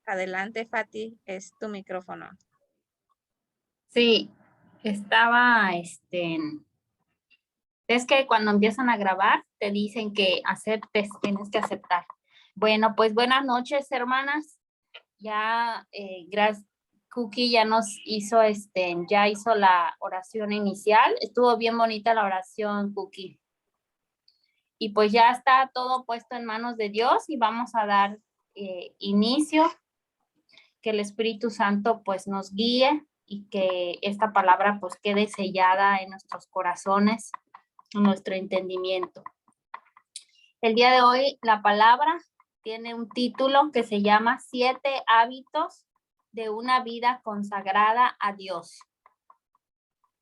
Adelante, Fati, es tu micrófono. Sí, estaba, es que cuando empiezan a grabar te dicen que aceptes, tienes que aceptar. Bueno, pues buenas noches, hermanas. Ya, gracias, Cookie ya nos hizo, ya hizo la oración inicial. Estuvo bien bonita la oración, Cookie. Y pues ya está todo puesto en manos de Dios y vamos a dar inicio, que el Espíritu Santo pues nos guíe y que esta palabra pues quede sellada en nuestros corazones, en nuestro entendimiento. El día de hoy la palabra tiene un título que se llama 7 hábitos de una vida consagrada a Dios.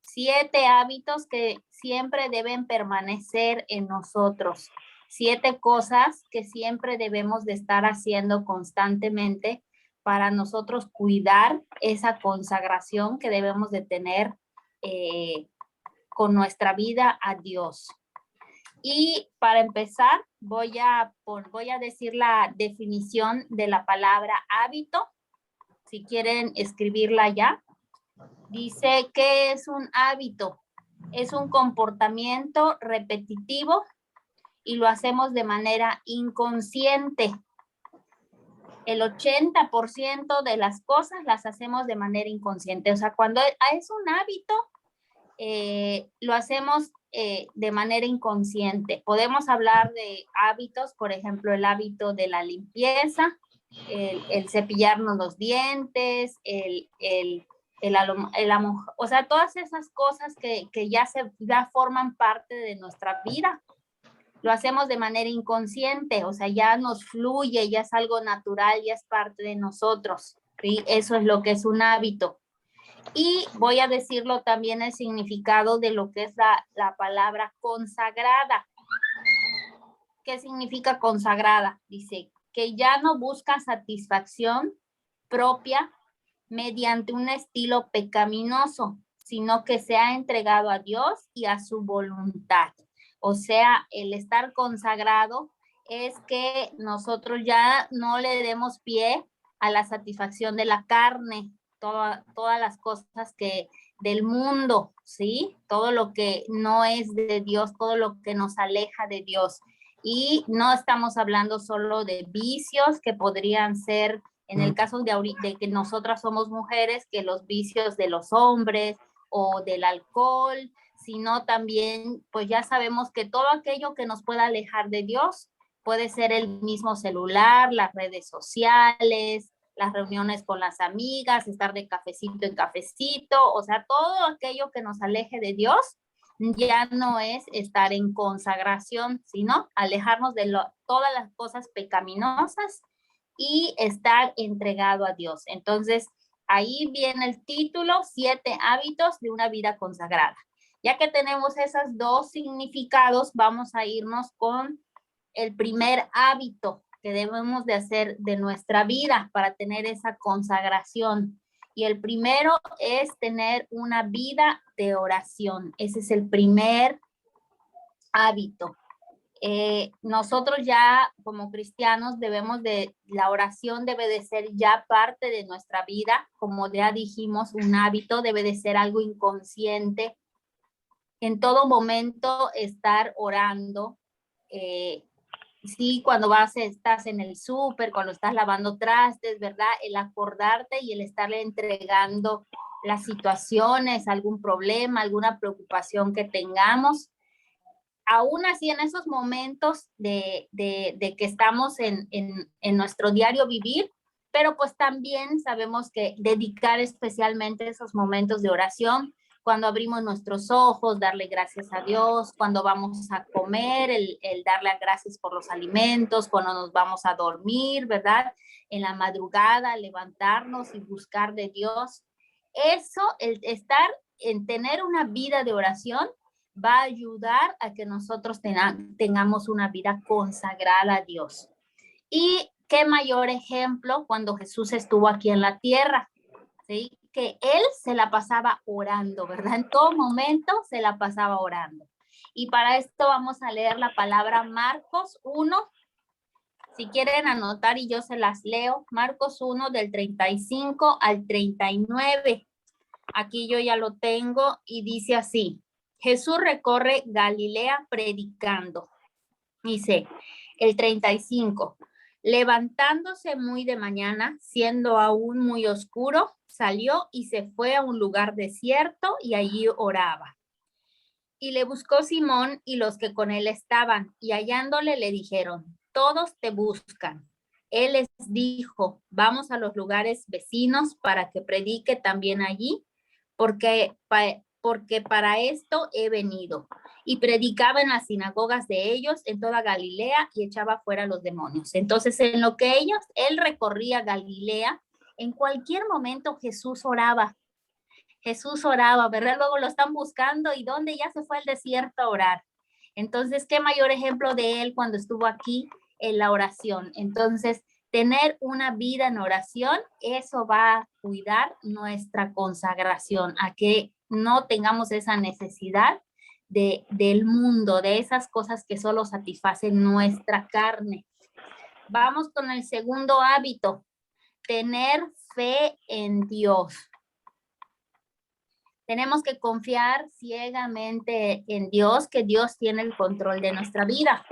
7 hábitos que siempre deben permanecer en nosotros. 7 cosas que siempre debemos de estar haciendo constantemente para nosotros cuidar esa consagración que debemos de tener con nuestra vida a Dios. Y para empezar, voy a decir la definición de la palabra hábito. Si quieren escribirla ya. Dice que es un hábito. Es un comportamiento repetitivo y lo hacemos de manera inconsciente. El 80% de las cosas las hacemos de manera inconsciente. O sea, cuando es un hábito, lo hacemos de manera inconsciente. Podemos hablar de hábitos, por ejemplo, el hábito de la limpieza, el cepillarnos los dientes, o sea, todas esas cosas que ya forman parte de nuestra vida. Lo hacemos de manera inconsciente, o sea, ya nos fluye, ya es algo natural, ya es parte de nosotros, ¿sí? Eso es lo que es un hábito. Y voy a decirlo también el significado de lo que es la palabra consagrada. ¿Qué significa consagrada? Dice que ya no busca satisfacción propia mediante un estilo pecaminoso, sino que se ha entregado a Dios y a su voluntad. O sea, el estar consagrado es que nosotros ya no le demos pie a la satisfacción de la carne, todas las cosas del mundo, ¿sí? Todo lo que no es de Dios, todo lo que nos aleja de Dios. Y no estamos hablando solo de vicios que podrían ser, en el caso de que nosotras somos mujeres, que los vicios de los hombres o del alcohol, sino también, pues ya sabemos que todo aquello que nos pueda alejar de Dios puede ser el mismo celular, las redes sociales, las reuniones con las amigas, estar de cafecito en cafecito, o sea, todo aquello que nos aleje de Dios ya no es estar en consagración, sino alejarnos de todas las cosas pecaminosas y estar entregado a Dios. Entonces, ahí viene el título, 7 hábitos de una vida consagrada. Ya que tenemos esos dos significados, vamos a irnos con el primer hábito que debemos de hacer de nuestra vida para tener esa consagración. Y el primero es tener una vida de oración. Ese es el primer hábito. Nosotros ya como cristianos la oración debe de ser ya parte de nuestra vida. Como ya dijimos, un hábito debe de ser algo inconsciente. En todo momento estar orando. Sí, cuando estás en el súper, cuando estás lavando trastes, ¿verdad? El acordarte y el estarle entregando las situaciones, algún problema, alguna preocupación que tengamos. Aún así, en esos momentos de que estamos en nuestro diario vivir, pero pues también sabemos que dedicar especialmente esos momentos de oración, cuando abrimos nuestros ojos, darle gracias a Dios, cuando vamos a comer, el darle gracias por los alimentos, cuando nos vamos a dormir, ¿verdad? En la madrugada, levantarnos y buscar de Dios. Eso, en tener una vida de oración, va a ayudar a que nosotros tengamos una vida consagrada a Dios. Y qué mayor ejemplo cuando Jesús estuvo aquí en la tierra, ¿sí? Que él se la pasaba orando, ¿verdad? En todo momento se la pasaba orando. Y para esto vamos a leer la palabra Marcos 1, Si quieren anotar y yo se las leo, Marcos 1 del 35 al 39. Aquí yo ya lo tengo y dice así: Jesús recorre Galilea predicando. Dice el 35. Levantándose muy de mañana, siendo aún muy oscuro, salió y se fue a un lugar desierto y allí oraba. Y le buscó Simón y los que con él estaban, y hallándole le dijeron: todos te buscan. Él les dijo: vamos a los lugares vecinos para que predique también allí, porque para esto he venido. Y predicaba en las sinagogas de ellos en toda Galilea y echaba fuera los demonios. Entonces, en lo que él recorría Galilea, en cualquier momento Jesús oraba, ¿verdad? Luego lo están buscando y ¿dónde? Ya se fue al desierto a orar. Entonces, ¿qué mayor ejemplo de él cuando estuvo aquí en la oración? Entonces, tener una vida en oración, eso va a cuidar nuestra consagración, a que no tengamos esa necesidad del mundo, de esas cosas que solo satisfacen nuestra carne. Vamos con el segundo hábito, tener fe en Dios. Tenemos que confiar ciegamente en Dios, que Dios tiene el control de nuestra vida.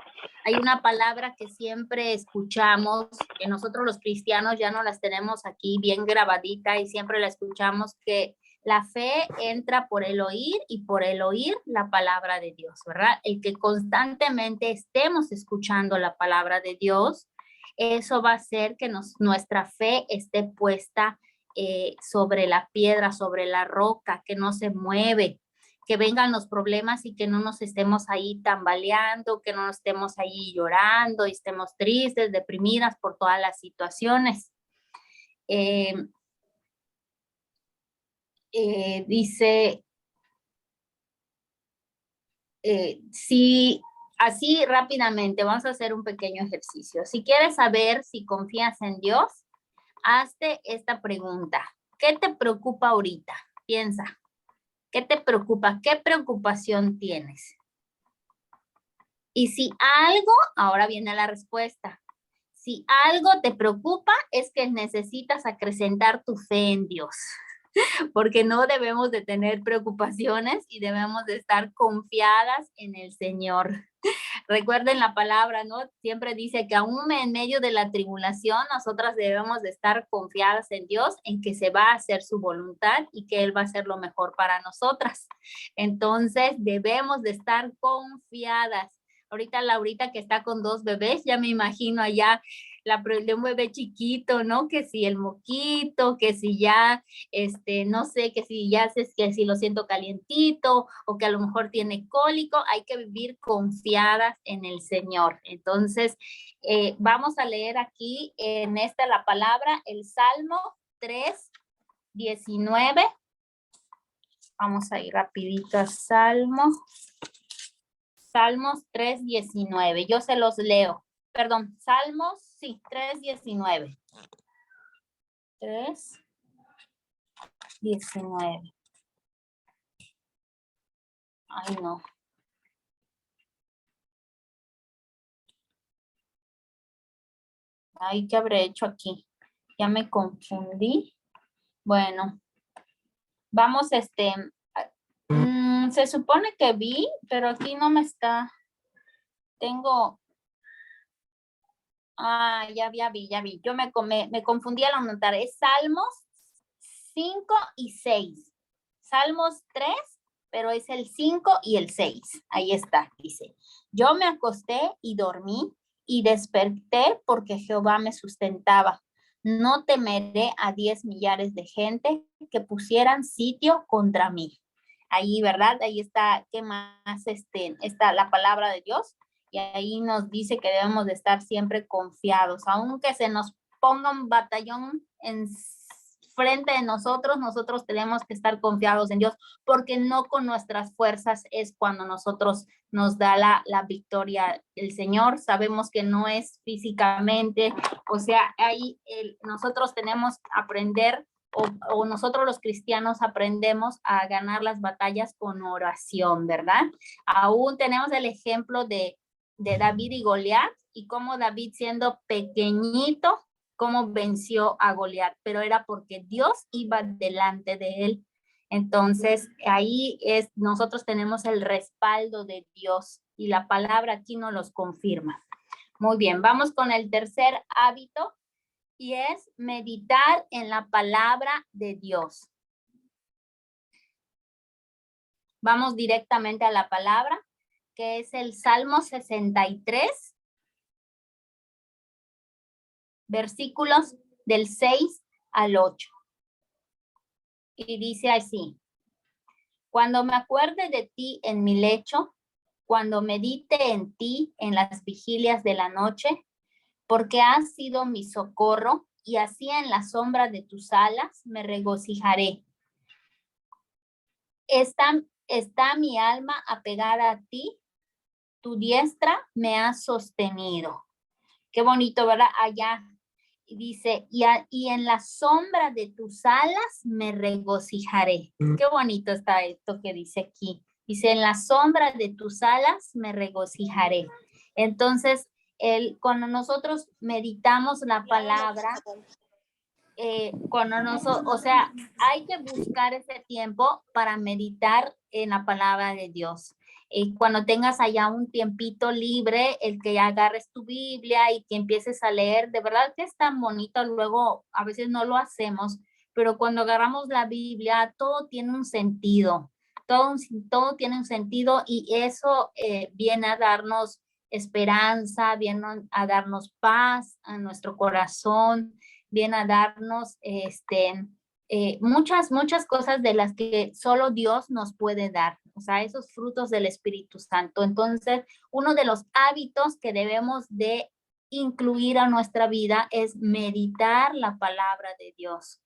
Hay una palabra que siempre escuchamos, que nosotros los cristianos ya no las tenemos aquí bien grabadita y siempre la escuchamos, que la fe entra por el oír y por el oír la palabra de Dios, ¿verdad? El que constantemente estemos escuchando la palabra de Dios, eso va a hacer que nuestra fe esté puesta sobre la piedra, sobre la roca, que no se mueve, que vengan los problemas y que no nos estemos ahí tambaleando, que no nos estemos ahí llorando y estemos tristes, deprimidas por todas las situaciones. Dice, si así rápidamente vamos a hacer un pequeño ejercicio. Si quieres saber si confías en Dios, hazte esta pregunta. ¿Qué te preocupa ahorita? Piensa. ¿Qué te preocupa? ¿Qué preocupación tienes? Y si algo, ahora viene la respuesta. Si algo te preocupa, es que necesitas acrecentar tu fe en Dios. Porque no debemos de tener preocupaciones y debemos de estar confiadas en el Señor. Recuerden la palabra, ¿no? Siempre dice que aún en medio de la tribulación, nosotras debemos de estar confiadas en Dios, en que se va a hacer su voluntad y que Él va a hacer lo mejor para nosotras. Entonces, debemos de estar confiadas. Ahorita Laurita, que está con 2 bebés, ya me imagino allá de un bebé chiquito, ¿no? Que si el moquito, que si ya, no sé, que si ya que si lo siento calientito o que a lo mejor tiene cólico, hay que vivir confiadas en el Señor. Entonces, vamos a leer aquí en la palabra, el Salmo 3:19. Vamos a ir rapidito a Salmos 3:19. Yo se los leo. Perdón, Salmos, sí, 3:19. 3:19. Ay, no. Ay, ¿qué habré hecho aquí? Ya me confundí. Bueno, vamos, se supone que vi, pero aquí no me está. Tengo. Ah, ya vi. Yo me confundí al anotar. Es Salmos 5 y 6. Salmos 3, pero es el 5 y el 6. Ahí está, dice. Yo me acosté y dormí y desperté porque Jehová me sustentaba. No temeré a 10 millares de gente que pusieran sitio contra mí. Ahí, ¿verdad? Ahí está, ¿qué más? Está la palabra de Dios. Y ahí nos dice que debemos de estar siempre confiados, aunque se nos ponga un batallón en frente de nosotros tenemos que estar confiados en Dios, porque no con nuestras fuerzas es cuando nosotros nos da la victoria el Señor. Sabemos que no es físicamente, o sea, ahí nosotros tenemos que aprender, o nosotros los cristianos aprendemos a ganar las batallas con oración, ¿verdad? Aún tenemos el ejemplo de David y Goliat, y cómo David, siendo pequeñito, cómo venció a Goliat, pero era porque Dios iba delante de él. Entonces, ahí nosotros tenemos el respaldo de Dios y la palabra aquí nos los confirma. Muy bien, vamos con el tercer hábito y es meditar en la palabra de Dios. Vamos directamente a la palabra, que es el Salmo 63, versículos del 6 al 8. Y dice así: cuando me acuerde de ti en mi lecho, cuando medite en ti en las vigilias de la noche, porque has sido mi socorro y así en la sombra de tus alas me regocijaré. Está mi alma apegada a ti, tu diestra me ha sostenido. Qué bonito, ¿verdad? Allá dice, y en la sombra de tus alas me regocijaré. Qué bonito está esto que dice aquí. Dice, en la sombra de tus alas me regocijaré. Entonces, cuando nosotros meditamos la palabra, o sea, hay que buscar ese tiempo para meditar en la palabra de Dios. Cuando tengas allá un tiempito libre, el que agarres tu Biblia y que empieces a leer, de verdad que es tan bonito. Luego a veces no lo hacemos, pero cuando agarramos la Biblia, todo tiene un sentido, todo tiene un sentido, y eso viene a darnos esperanza, viene a darnos paz a nuestro corazón, viene a darnos muchas cosas de las que solo Dios nos puede dar, o sea, esos frutos del Espíritu Santo. Entonces, uno de los hábitos que debemos de incluir a nuestra vida es meditar la palabra de Dios.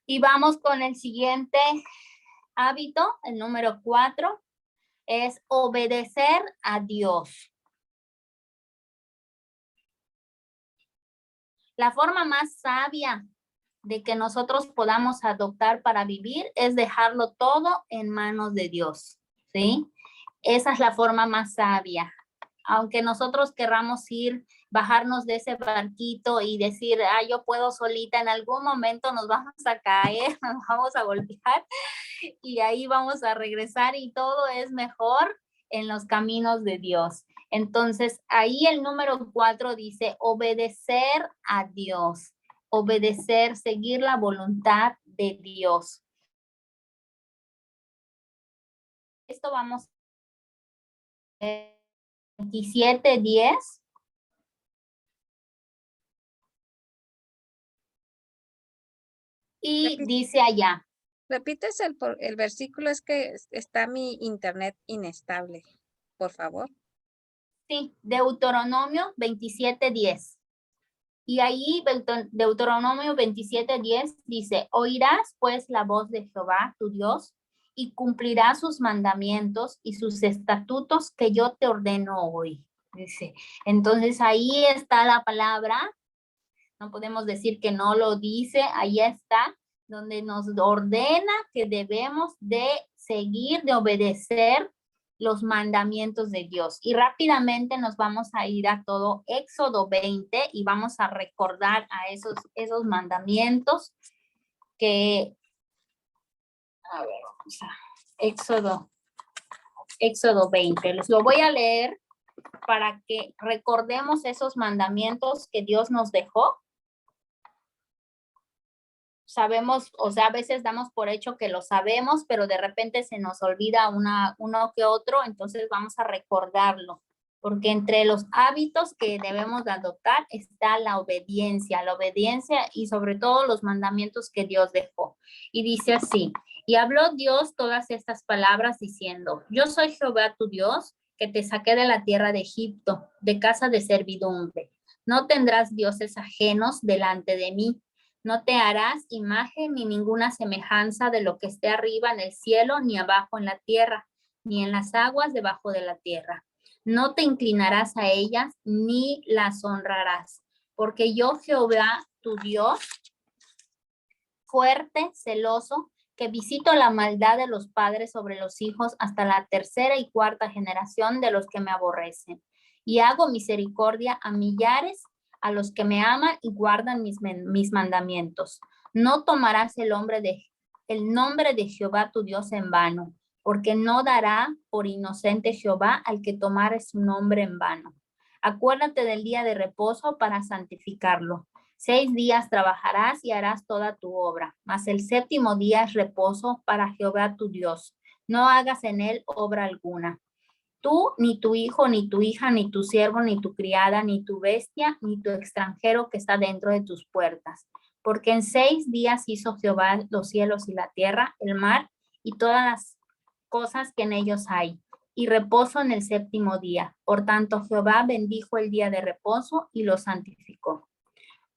Y vamos con el siguiente hábito, el número 4, es obedecer a Dios. La forma más sabia de que nosotros podamos adoptar para vivir es dejarlo todo en manos de Dios, ¿sí? Esa es la forma más sabia. Aunque nosotros querramos bajarnos de ese barquito y decir, yo puedo solita, en algún momento nos vamos a caer, nos vamos a golpear y ahí vamos a regresar, y todo es mejor en los caminos de Dios. Entonces, ahí el número 4 dice obedecer a Dios, obedecer, seguir la voluntad de Dios. Esto vamos a 27:10. Y dice allá. ¿Repites el versículo? Es que está mi internet inestable, por favor. Sí, Deuteronomio 27:10. Y ahí Deuteronomio 27:10 dice, oirás pues la voz de Jehová, tu Dios, y cumplirás sus mandamientos y sus estatutos que yo te ordeno hoy. Dice, entonces ahí está la palabra. No podemos decir que no lo dice, ahí está, donde nos ordena que debemos de seguir, de obedecer los mandamientos de Dios. Y rápidamente nos vamos a ir a todo Éxodo 20 y vamos a recordar a esos mandamientos que, a ver, vamos a Éxodo 20. Les lo voy a leer para que recordemos esos mandamientos que Dios nos dejó. Sabemos, o sea, a veces damos por hecho que lo sabemos, pero de repente se nos olvida uno que otro, entonces vamos a recordarlo, porque entre los hábitos que debemos de adoptar está la obediencia y sobre todo los mandamientos que Dios dejó. Y dice así, y habló Dios todas estas palabras diciendo, yo soy Jehová tu Dios, que te saqué de la tierra de Egipto, de casa de servidumbre. No tendrás dioses ajenos delante de mí. No te harás imagen ni ninguna semejanza de lo que esté arriba en el cielo, ni abajo en la tierra, ni en las aguas debajo de la tierra. No te inclinarás a ellas, ni las honrarás, porque yo, Jehová, tu Dios, fuerte, celoso, que visito la maldad de los padres sobre los hijos hasta la tercera y cuarta generación de los que me aborrecen. y hago misericordia a millares, a los que me aman y guardan mis mandamientos. No tomarás el nombre de Jehová tu Dios en vano, porque no dará por inocente Jehová al que tomare su nombre en vano. Acuérdate del día de reposo para santificarlo. 6 días trabajarás y harás toda tu obra, mas el 7º día es reposo para Jehová tu Dios. No hagas en él obra alguna. Tú, ni tu hijo, ni tu hija, ni tu siervo, ni tu criada, ni tu bestia, ni tu extranjero que está dentro de tus puertas. Porque en 6 días hizo Jehová los cielos y la tierra, el mar y todas las cosas que en ellos hay, y reposo en el 7º día. Por tanto, Jehová bendijo el día de reposo y lo santificó.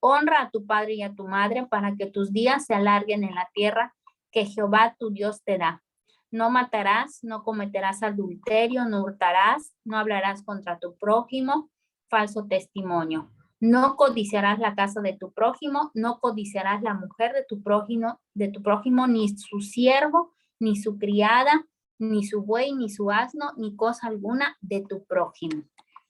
Honra a tu padre y a tu madre para que tus días se alarguen en la tierra que Jehová tu Dios te da. No matarás, no cometerás adulterio, no hurtarás, no hablarás contra tu prójimo, falso testimonio. No codiciarás la casa de tu prójimo, no codiciarás la mujer de tu prójimo, ni su siervo, ni su criada, ni su buey, ni su asno, ni cosa alguna de tu prójimo.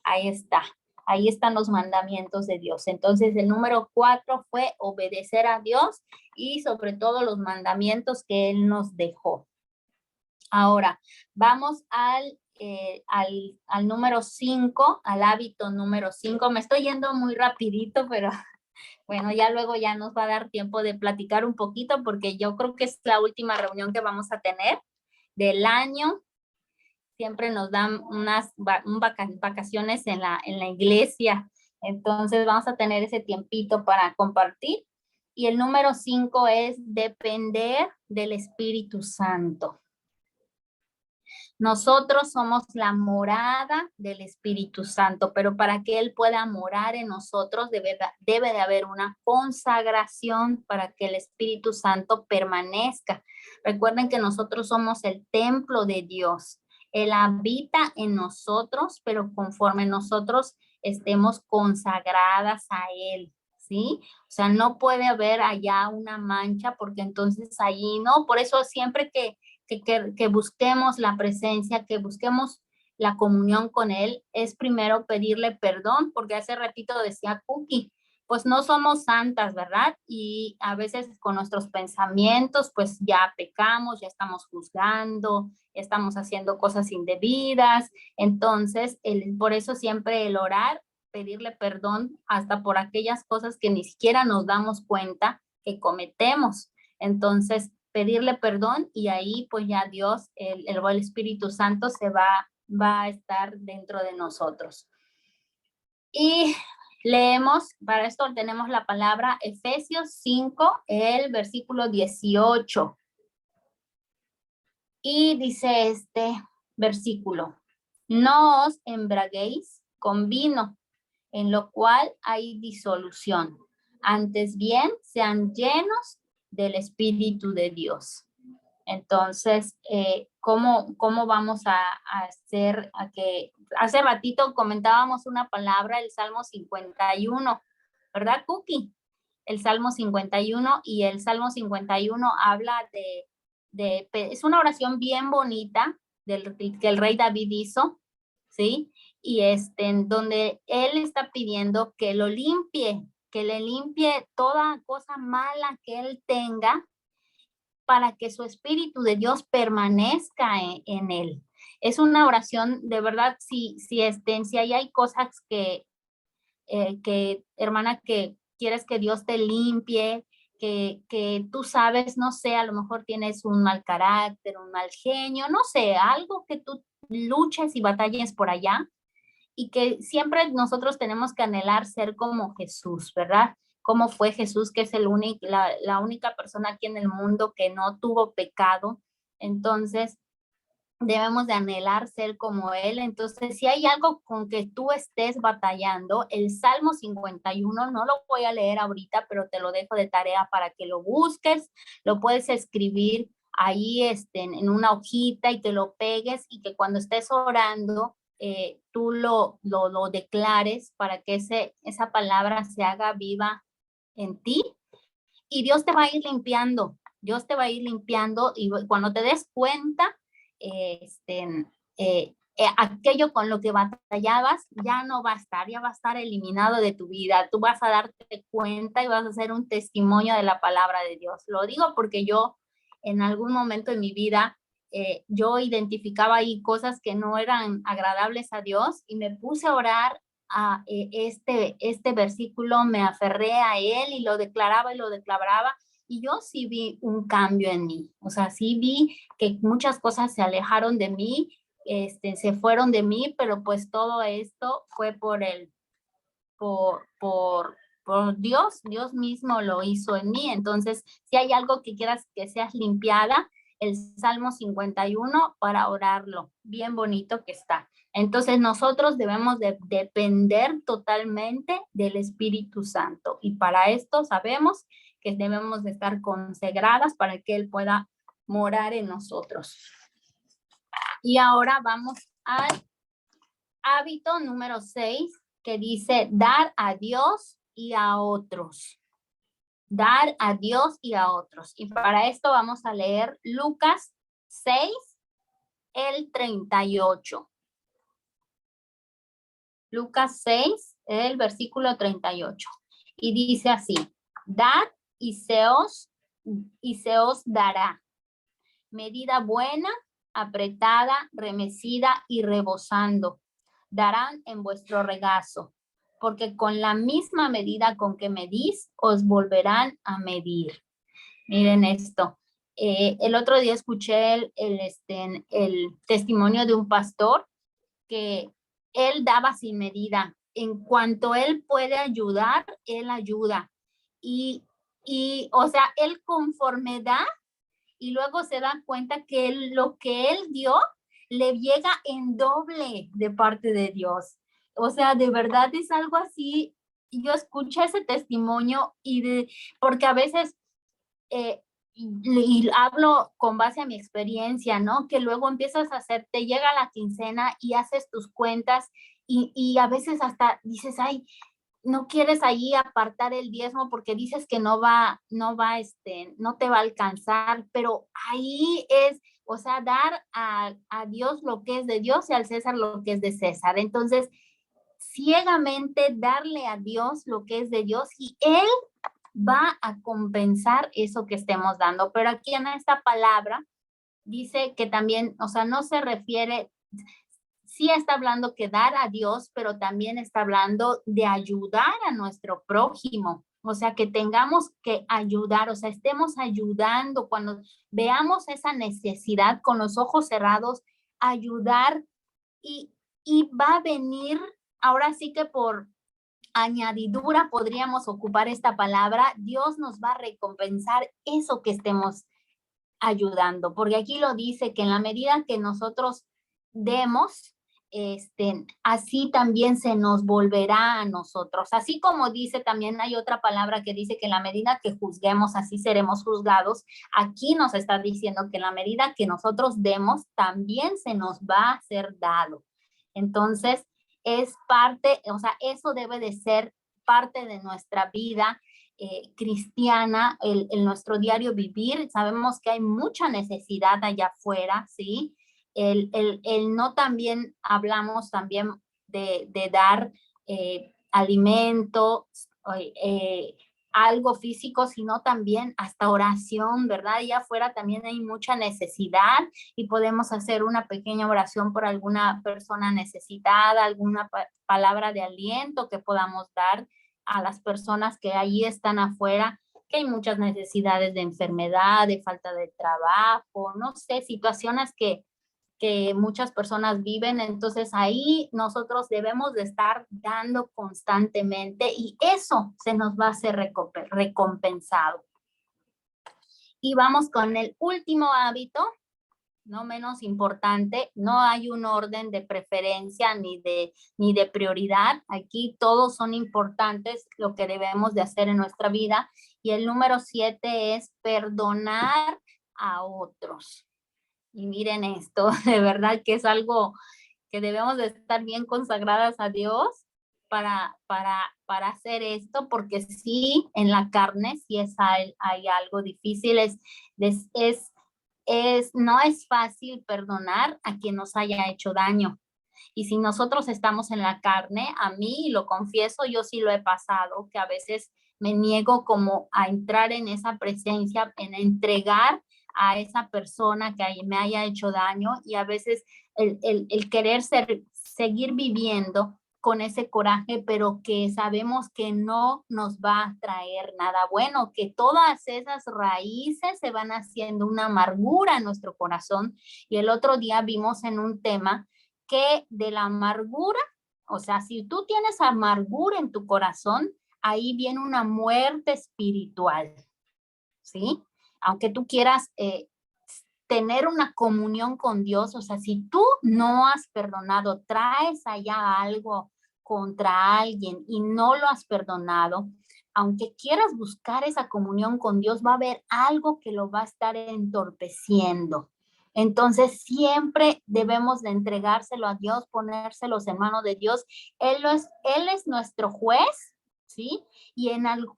Ahí está. Ahí están los mandamientos de Dios. Entonces, el número 4 fue obedecer a Dios y sobre todo los mandamientos que Él nos dejó. Ahora, vamos al número 5, al hábito número 5. Me estoy yendo muy rapidito, pero bueno, ya luego ya nos va a dar tiempo de platicar un poquito porque yo creo que es la última reunión que vamos a tener del año. Siempre nos dan unas vacaciones en la iglesia. Entonces vamos a tener ese tiempito para compartir. Y el número 5 es depender del Espíritu Santo. Nosotros somos la morada del Espíritu Santo, pero para que Él pueda morar en nosotros debe de haber una consagración para que el Espíritu Santo permanezca. Recuerden que nosotros somos el templo de Dios. Él habita en nosotros, pero conforme nosotros estemos consagradas a Él, ¿sí? O sea, no puede haber allá una mancha porque entonces allí no. Por eso siempre que busquemos la presencia, que busquemos la comunión con Él, es primero pedirle perdón, porque hace ratito decía Cookie, pues no somos santas, ¿verdad? Y a veces con nuestros pensamientos, pues ya pecamos, ya estamos juzgando, ya estamos haciendo cosas indebidas. Entonces, por eso siempre el orar, pedirle perdón hasta por aquellas cosas que ni siquiera nos damos cuenta que cometemos. Entonces, pedirle perdón y ahí pues ya Dios, el Espíritu Santo se va a estar dentro de nosotros. Y leemos, para esto tenemos la palabra Efesios 5, el versículo 18. Y dice este versículo, no os embraguéis con vino, en lo cual hay disolución. Antes bien, sean llenos del Espíritu de Dios. Entonces, ¿cómo vamos a hacer a que... Hace ratito comentábamos una palabra, el Salmo 51, ¿verdad, Cookie? El Salmo 51, y el Salmo 51 habla es una oración bien bonita que el rey David hizo, ¿sí? Y en donde él está pidiendo que lo limpie, que le limpie toda cosa mala que él tenga para que su Espíritu de Dios permanezca en él. Es una oración, de verdad, si ahí hay cosas que, hermana, que quieres que Dios te limpie, que tú sabes, no sé, a lo mejor tienes un mal carácter, un mal genio, no sé, algo que tú luches y batalles por allá, y que siempre nosotros tenemos que anhelar ser como Jesús, ¿verdad? Cómo fue Jesús, que es la única persona aquí en el mundo que no tuvo pecado. Entonces, debemos de anhelar ser como Él. Entonces, si hay algo con que tú estés batallando, el Salmo 51, no lo voy a leer ahorita, pero te lo dejo de tarea para que lo busques, lo puedes escribir ahí en una hojita y te lo pegues, y que cuando estés orando, tú lo declares para que esa palabra se haga viva en ti, y Dios te va a ir limpiando, y cuando te des cuenta, aquello con lo que batallabas ya no va a estar, ya va a estar eliminado de tu vida. Tú vas a darte cuenta y vas a hacer un testimonio de la palabra de Dios. Lo digo porque yo en algún momento en mi vida yo identificaba ahí cosas que no eran agradables a Dios y me puse a orar a este versículo, me aferré a él y lo declaraba y yo sí vi un cambio en mí. O sea, sí vi que muchas cosas se alejaron de mí, se fueron de mí, pero pues todo esto fue por Dios. Dios mismo lo hizo en mí. Entonces, si hay algo que quieras que seas limpiada, el Salmo 51 para orarlo, bien bonito que está. Entonces nosotros debemos de depender totalmente del Espíritu Santo y para esto sabemos que debemos de estar consagradas para que Él pueda morar en nosotros. Y ahora vamos al hábito número 6 que dice dar a Dios y a otros. Dar a Dios y a otros. Y para esto vamos a leer Lucas 6, el 38. Lucas 6, el versículo 38. Y dice así, dad y se os dará. Medida buena, apretada, remecida y rebosando, darán en vuestro regazo, porque con la misma medida con que medís, os volverán a medir. Miren esto. El otro día escuché el testimonio de un pastor que él daba sin medida. En cuanto él puede ayudar, él ayuda. Y o sea, él conforme da, y luego se da cuenta que lo que él dio le llega en doble de parte de Dios. O sea, de verdad es algo así. Yo escuché ese testimonio porque a veces, y hablo con base a mi experiencia, ¿no? Que luego empiezas a hacer, te llega la quincena y haces tus cuentas y a veces hasta dices, ay, no quieres ahí apartar el diezmo porque dices que no te va a alcanzar, pero ahí es, o sea, dar a Dios lo que es de Dios y al César lo que es de César. Entonces, ciegamente darle a Dios lo que es de Dios y Él va a compensar eso que estemos dando. Pero aquí en esta palabra dice que también, o sea, no se refiere, sí está hablando que dar a Dios, pero también está hablando de ayudar a nuestro prójimo. O sea, que tengamos que ayudar, o sea, estemos ayudando cuando veamos esa necesidad con los ojos cerrados, ayudar y va a venir, ahora sí que por añadidura podríamos ocupar esta palabra, Dios nos va a recompensar eso que estemos ayudando, porque aquí lo dice que en la medida que nosotros demos, así también se nos volverá a nosotros. Así como dice, también hay otra palabra que dice que en la medida que juzguemos, así seremos juzgados. Aquí nos está diciendo que en la medida que nosotros demos, también se nos va a ser dado. Entonces, es parte, o sea, eso debe de ser parte de nuestra vida cristiana, en nuestro diario vivir. Sabemos que hay mucha necesidad allá afuera, ¿sí? No también hablamos también de dar alimento, algo físico, sino también hasta oración, ¿verdad? Allá afuera también hay mucha necesidad y podemos hacer una pequeña oración por alguna persona necesitada, alguna palabra de aliento que podamos dar a las personas que ahí están afuera, que hay muchas necesidades de enfermedad, de falta de trabajo, no sé, situaciones que muchas personas viven. Entonces ahí nosotros debemos de estar dando constantemente y eso se nos va a ser recompensado. Y vamos con el último hábito, no menos importante. No hay un orden de preferencia ni de prioridad. Aquí todos son importantes, lo que debemos de hacer en nuestra vida. Y el número 7 es perdonar a otros. Y miren esto, de verdad que es algo que debemos de estar bien consagradas a Dios para hacer esto, porque sí, en la carne sí hay algo difícil, no es fácil perdonar a quien nos haya hecho daño. Y si nosotros estamos en la carne, a mí, lo confieso, yo sí lo he pasado, que a veces me niego como a entrar en esa presencia, en entregar a esa persona que me haya hecho daño, y a veces el querer seguir viviendo con ese coraje, pero que sabemos que no nos va a traer nada bueno, que todas esas raíces se van haciendo una amargura en nuestro corazón. Y el otro día vimos en un tema que de la amargura, o sea, si tú tienes amargura en tu corazón, ahí viene una muerte espiritual, ¿sí? Aunque tú quieras tener una comunión con Dios, o sea, si tú no has perdonado, traes allá algo contra alguien y no lo has perdonado, aunque quieras buscar esa comunión con Dios, va a haber algo que lo va a estar entorpeciendo. Entonces, siempre debemos de entregárselo a Dios, ponérselos en manos de Dios. Él es nuestro juez, ¿sí? Y en algo.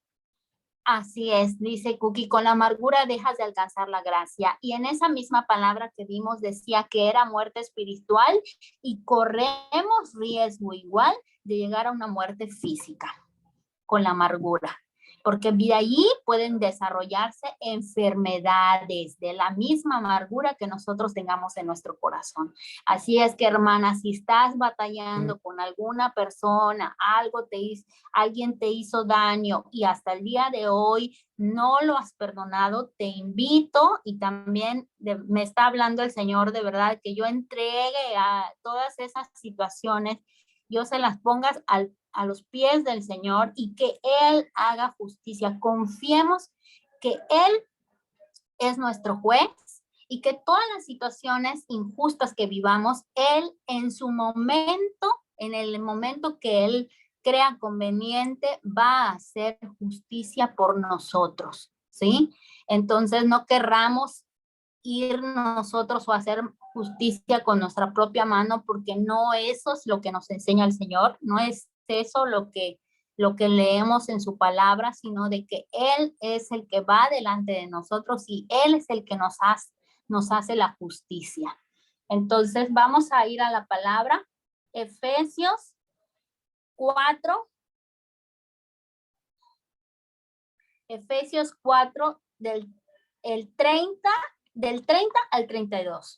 Así es, dice Cookie, con la amargura dejas de alcanzar la gracia. Y en esa misma palabra que vimos decía que era muerte espiritual, y corremos riesgo igual de llegar a una muerte física con la amargura, porque de ahí pueden desarrollarse enfermedades de la misma amargura que nosotros tengamos en nuestro corazón. Así es que, hermana, si estás batallando con alguna persona, alguien te hizo daño y hasta el día de hoy no lo has perdonado, te invito, y también me está hablando el Señor de verdad, que yo entregue a todas esas situaciones, yo se las pongas a los pies del Señor y que Él haga justicia. Confiemos que Él es nuestro juez y que todas las situaciones injustas que vivamos, Él en su momento, en el momento que Él crea conveniente, va a hacer justicia por nosotros, ¿sí? Entonces no querramos ir nosotros o hacer justicia con nuestra propia mano, porque no eso es lo que nos enseña el Señor, no es eso lo que leemos en su palabra, sino de que Él es el que va delante de nosotros y Él es el que nos hace la justicia. Entonces vamos a ir a la palabra, Efesios 4, del 30 al 32.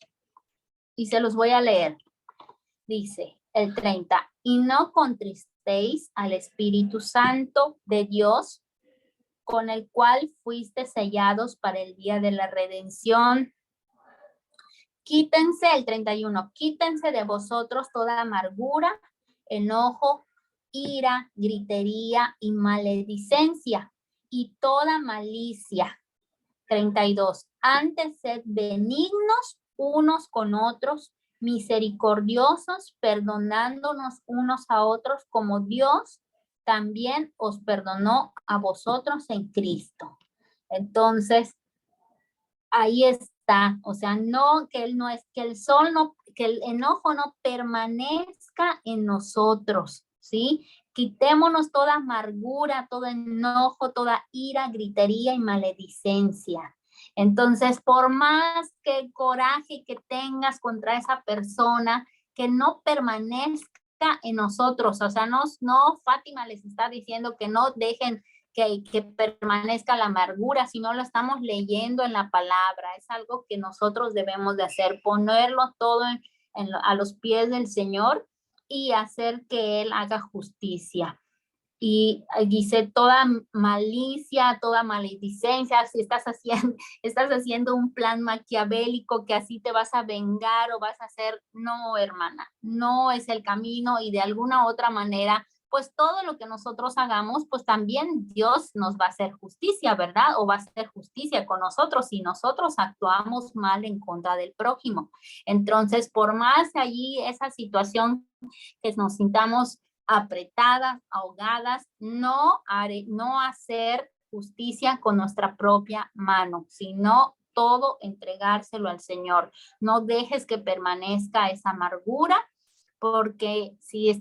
Y se los voy a leer. Dice el 30, y no contristéis al Espíritu Santo de Dios, con el cual fuiste sellados para el día de la redención. Quítense, el 31, quítense de vosotros toda amargura, enojo, ira, gritería y maledicencia y toda malicia. 32, antes sed benignos unos con otros, misericordiosos, perdonándonos unos a otros como Dios también os perdonó a vosotros en Cristo. Entonces, ahí está, o sea, no, que él no es, que el enojo no permanezca en nosotros, ¿sí? Quitémonos toda amargura, todo enojo, toda ira, gritería y maledicencia. Entonces, por más que coraje que tengas contra esa persona, que no permanezca en nosotros, o sea, no, Fátima les está diciendo que no dejen que permanezca la amargura, si no lo estamos leyendo en la palabra. Es algo que nosotros debemos de hacer, ponerlo todo a los pies del Señor y hacer que Él haga justicia. Y dice toda malicia, toda maledicencia, si estás haciendo un plan maquiavélico que así te vas a vengar o vas a hacer, no, hermana, no es el camino, y de alguna otra manera, pues todo lo que nosotros hagamos, pues también Dios nos va a hacer justicia, ¿verdad? O va a hacer justicia con nosotros si nosotros actuamos mal en contra del prójimo. Entonces, por más allí esa situación que nos sintamos apretadas, ahogadas, no hacer justicia con nuestra propia mano, sino todo entregárselo al Señor. No dejes que permanezca esa amargura, porque si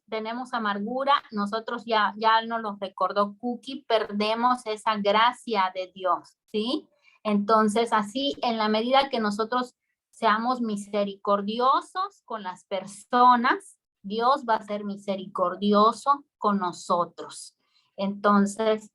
tenemos amargura, nosotros ya nos lo recordó Cookie, perdemos esa gracia de Dios, ¿sí? Entonces, así, en la medida que nosotros seamos misericordiosos con las personas, Dios va a ser misericordioso con nosotros. Entonces,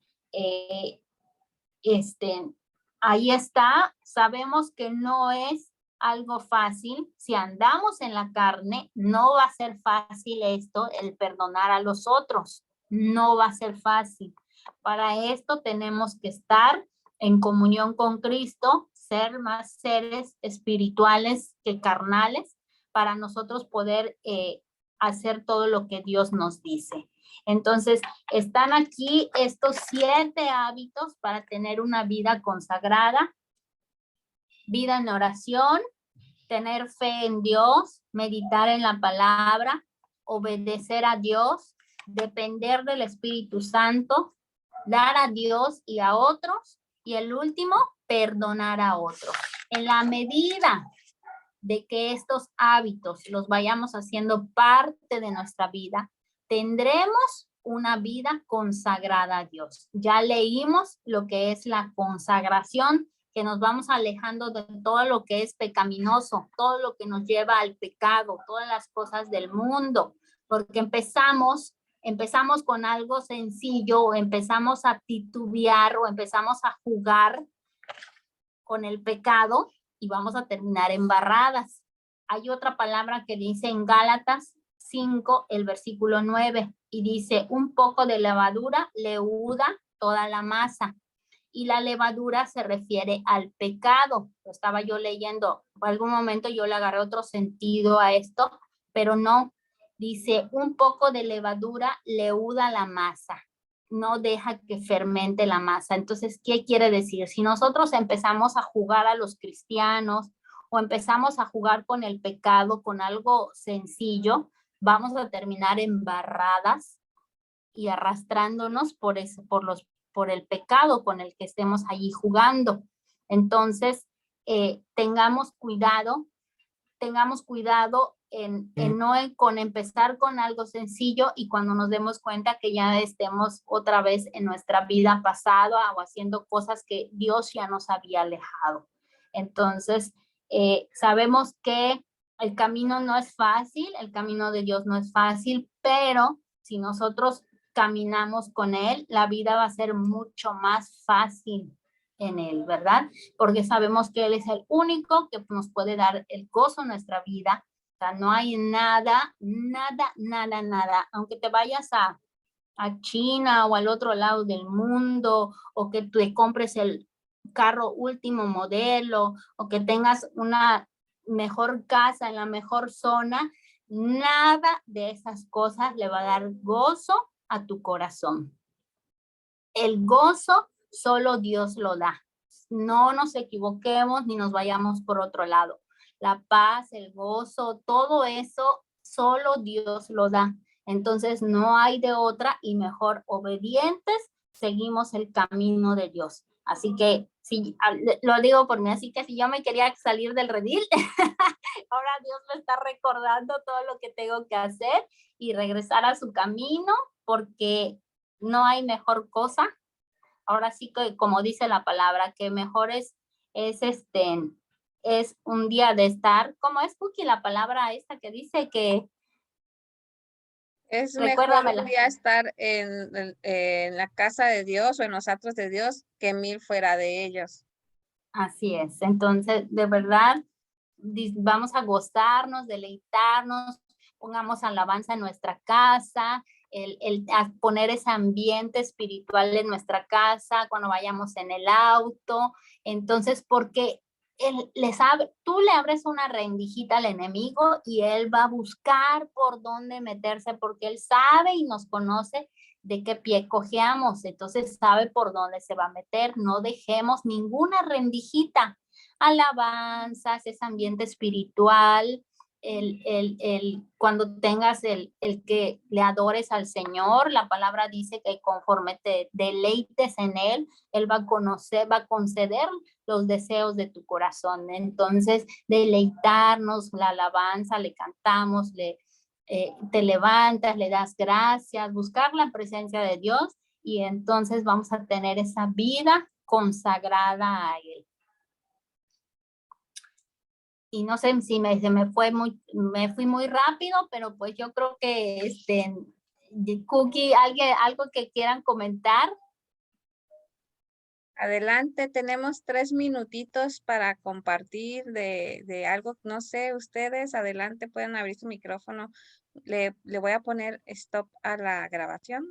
ahí está. Sabemos que no es algo fácil. Si andamos en la carne, no va a ser fácil esto, el perdonar a los otros. No va a ser fácil. Para esto tenemos que estar en comunión con Cristo, ser más seres espirituales que carnales, para nosotros poder hacer todo lo que Dios nos dice. Entonces, están aquí estos 7 hábitos para tener una vida consagrada: vida en oración, tener fe en Dios, meditar en la palabra, obedecer a Dios, depender del Espíritu Santo, dar a Dios y a otros, y el último, perdonar a otros. En la medida de que estos hábitos los vayamos haciendo parte de nuestra vida, tendremos una vida consagrada a Dios. Ya leímos lo que es la consagración, que nos vamos alejando de todo lo que es pecaminoso, todo lo que nos lleva al pecado, todas las cosas del mundo, porque empezamos con algo sencillo, o empezamos a titubear, o empezamos a jugar con el pecado, y vamos a terminar embarradas. Hay otra palabra que dice en Gálatas 5, el versículo 9, y dice: un poco de levadura leuda toda la masa. Y la levadura se refiere al pecado. Lo estaba yo leyendo, en algún momento yo le agarré otro sentido a esto, pero no. Dice: un poco de levadura leuda la masa, no deja que fermente la masa. Entonces, ¿qué quiere decir? Si nosotros empezamos a jugar a los cristianos, o empezamos a jugar con el pecado, con algo sencillo, vamos a terminar embarradas y arrastrándonos por el pecado con el que estemos allí jugando. Entonces, tengamos cuidado con empezar con algo sencillo, y cuando nos demos cuenta que ya estemos otra vez en nuestra vida pasada, o haciendo cosas que Dios ya nos había alejado. Entonces, sabemos que el camino no es fácil, el camino de Dios no es fácil, pero si nosotros caminamos con Él, la vida va a ser mucho más fácil en Él, ¿verdad? Porque sabemos que Él es el único que nos puede dar el gozo en nuestra vida. O sea, no hay nada, aunque te vayas a China o al otro lado del mundo, o que te compres el carro último modelo, o que tengas una mejor casa en la mejor zona, nada de esas cosas le va a dar gozo a tu corazón. El gozo solo Dios lo da. No nos equivoquemos ni nos vayamos por otro lado. La paz, el gozo, todo eso solo Dios lo da. Entonces no hay de otra, y mejor obedientes seguimos el camino de Dios. Así que, sí, lo digo por mí, así que si yo me quería salir del redil, ahora Dios me está recordando todo lo que tengo que hacer y regresar a su camino, porque no hay mejor cosa. Ahora sí que, como dice la palabra, que mejor es un día de estar, como es, Cookie, la palabra esta que dice que, es mejor un día estar en la casa de Dios o en los atrios de Dios que 1000 fuera de ellos. Así es. Entonces, de verdad, vamos a gozarnos, deleitarnos, pongamos alabanza en nuestra casa, a poner ese ambiente espiritual en nuestra casa, cuando vayamos en el auto. Entonces, porque tú le abres una rendijita al enemigo y él va a buscar por dónde meterse, porque él sabe y nos conoce de qué pie cojeamos. Entonces sabe por dónde se va a meter. No dejemos ninguna rendijita. Alabanzas, ese ambiente espiritual, cuando tengas el que le adores al Señor, la palabra dice que conforme te deleites en Él, Él va a conceder los deseos de tu corazón. Entonces, deleitarnos, la alabanza, le cantamos, te levantas, le das gracias, buscar la presencia de Dios, y entonces vamos a tener esa vida consagrada a Él. Y no sé si me fui muy rápido, pero pues yo creo que Cookie, algo que quieran comentar. Adelante, tenemos 3 minutitos para compartir de algo, no sé, ustedes, adelante, pueden abrir su micrófono. Le voy a poner stop a la grabación.